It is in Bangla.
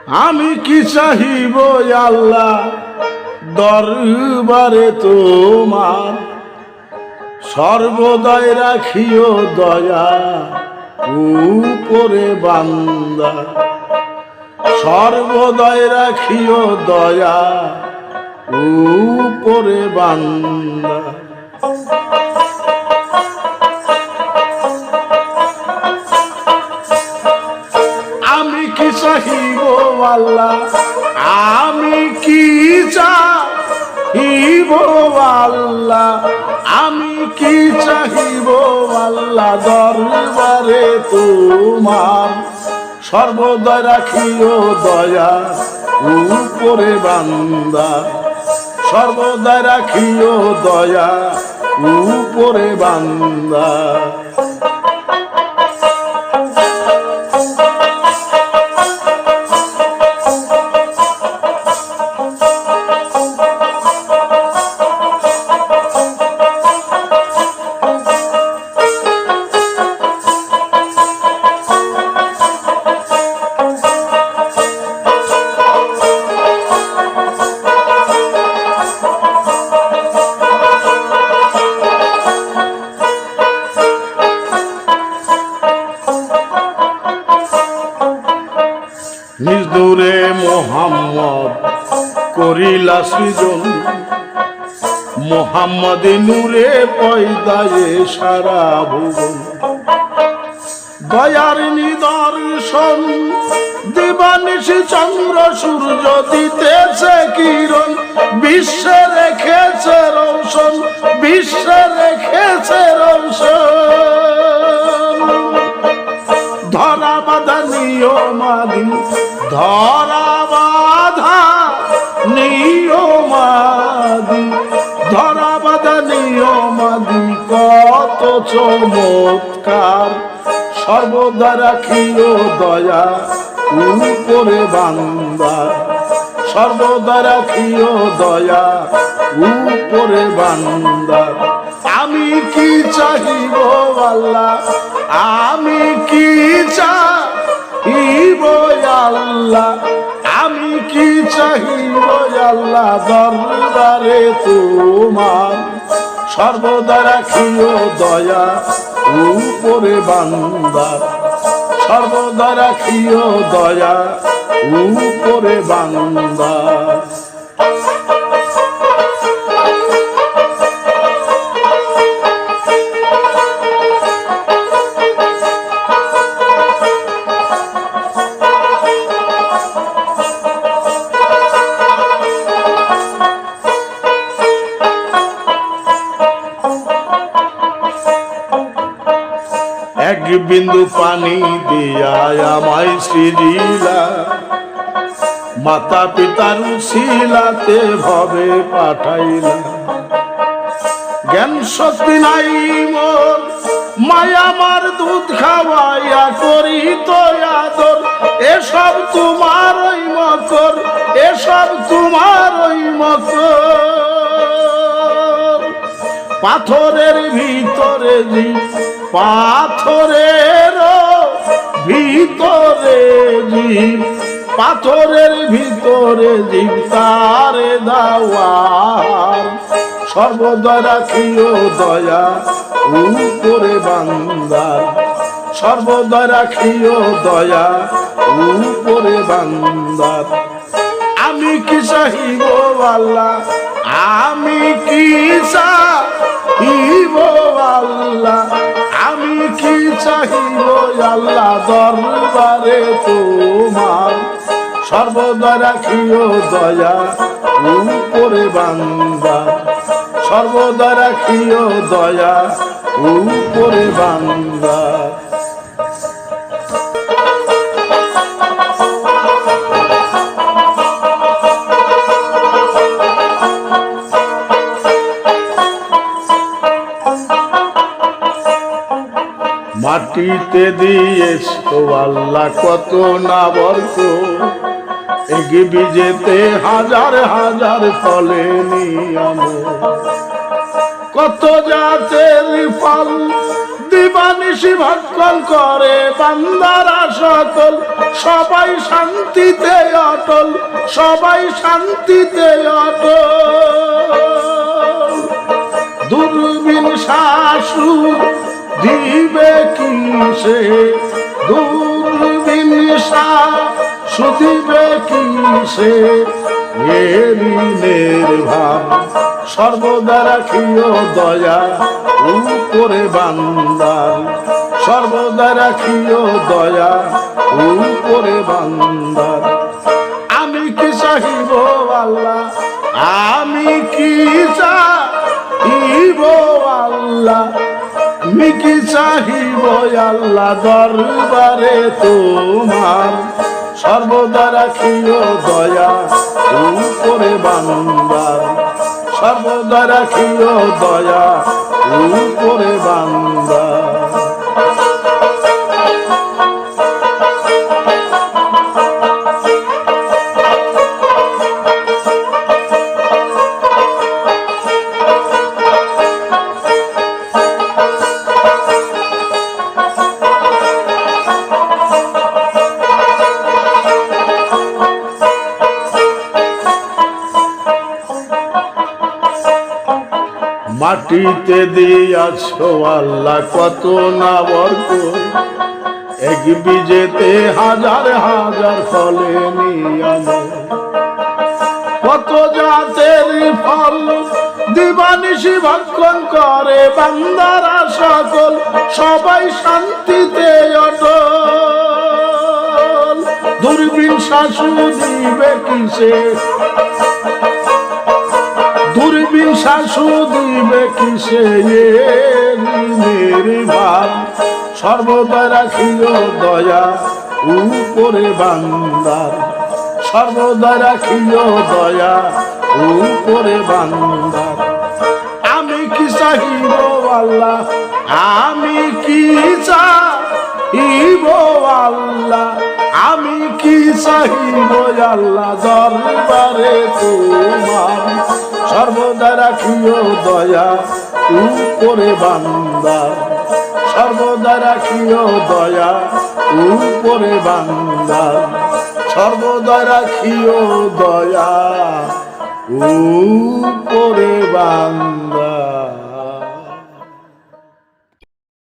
আমি কি চাহিব আল্লাহ দরবারে তোমার, সর্বদাই রাখিও দয়া উপরে বান্দা, সর্বদাই রাখিও দয়া উপরে বান্দা। আমি কি চাহিব আল্লাহ, আমি কি চাহিব আল্লাহ, আমি কি চাহিব আল্লাহ দরবারে তোমার, সর্বদা রাখিও দয়া উপরে বান্দা, সর্বদা রাখিও দয়া উপরে বান্দা। নিজ দূরে মোহাম্মদ করিলা সৃজন, মোহাম্মদ নূরে পয়দায়ে সারা ভুবন। দয়ার নিদর্শন দিবানিশি চন্দ্র সূর্য দিতেছে কিরণ, বিশ্বে রেখেছে রৌশন, বিশ্বে রেখেছে রৌশন। ধরা বাধা নিয়মাদি, ধরা বাধা নিয়মাদি, ধরা বাধা নিয়মাদি কত চমৎকার, সর্বদা রাখিও দয়া উপরে বান্দা, সর্বদা রাখিও দয়া উপরে বান্দা। আমি কি চাহিব আল্লাহ, আমি কি চাহিব আল্লাহ, আমি কি চাহিব আল্লাহ দরবারে তোমার, সর্বদা রাখিও দয়া উপরে বান্দা, সর্বদা রাখিও দয়া উপরে বান্দা। এক বিন্দু পানি দিয়া আমায় সৃজিলা, মাতা পিতার শিলাতে ভবে পাঠাইলা। জ্ঞান শক্তি নাই মোর, মায়া আমার দুধ খাওয়াইয়া করি তো আদর, এসব তোমার ওই মকর, এসব তোমার ওই মকর। পাথরের ভিতরে জীব, পাথরের ভিতরে জীব, পাথরের ভিতরে জীব তারে দাওয়ার, সর্বদা রাখিও দয়া উপরে বান্দা, সর্বদা রাখিও দয়া উপরে বান্দা। আমি কি চাহিব আল্লাহ, আমি কি চাহিব আল্লাহ, আমি কি চাহিব আল্লাহ দরবারে তোমার, সর্বদা রাখিও দয়া উপরে বান্দা, সর্বদা রাখিও দয়া উপরে বান্দা। মাটিতে দিয়েছ তো আল্লাহ কত না বরকত, এক বীজেতে হাজার হাজার ফলে নিয়ম, কত জাতের ফল দিবানিশি ভক্ষণ করে বান্দারা সকল, সবাই শান্তিতে অটল, সবাই শান্তিতে অটল। দূরবীন শাশু দিবে কিসে, দূরবীন শাশু দিবে কিসে, ঋণের ভার সর্বদা রাখিও দয়া উপরে বান্দার, সর্বদা রাখিও দয়া উপরে বান্দার। আমি কি চাহিব আল্লাহ, আমি কি চাহিব আল্লাহ, আমি কি চাহিব আল্লাহ দরবারে তোমার, সর্বদা রাখিও দয়া উপরে বান্দার, সর্বদা রাখিও দয়া উপরে বান্দার। মাটিতে দিয়াছো আল্লাহ কত না বরকত, এক বীজেতে হাজার হাজার ফলে নিয়ামত। কত জাতের ফল দিবানিশি ভক্ষণ করে বান্দারা সকল, সবাই শান্তিতে অটল। দূরবীন শাশু দিবে কিসে, দূরবীন শাশু দিবে কিসে, ঋণের ভার সর্বদা রাখিও দয়া উপরে বান্দার, সর্বদা রাখিও দয়া উপরে বান্দার। আমি কি চাহিব আল্লাহ, আমি কি চাহিব আল্লাহ, আমি কি চাহিব আল্লাহ দরবারে তোমার, সর্বদা রাখিও দয়া উপরে বান্দার, সর্বদা রাখিও দয়া উপরে বান্দার, সর্বদা রাখিও দয়া উপরে বান্দার।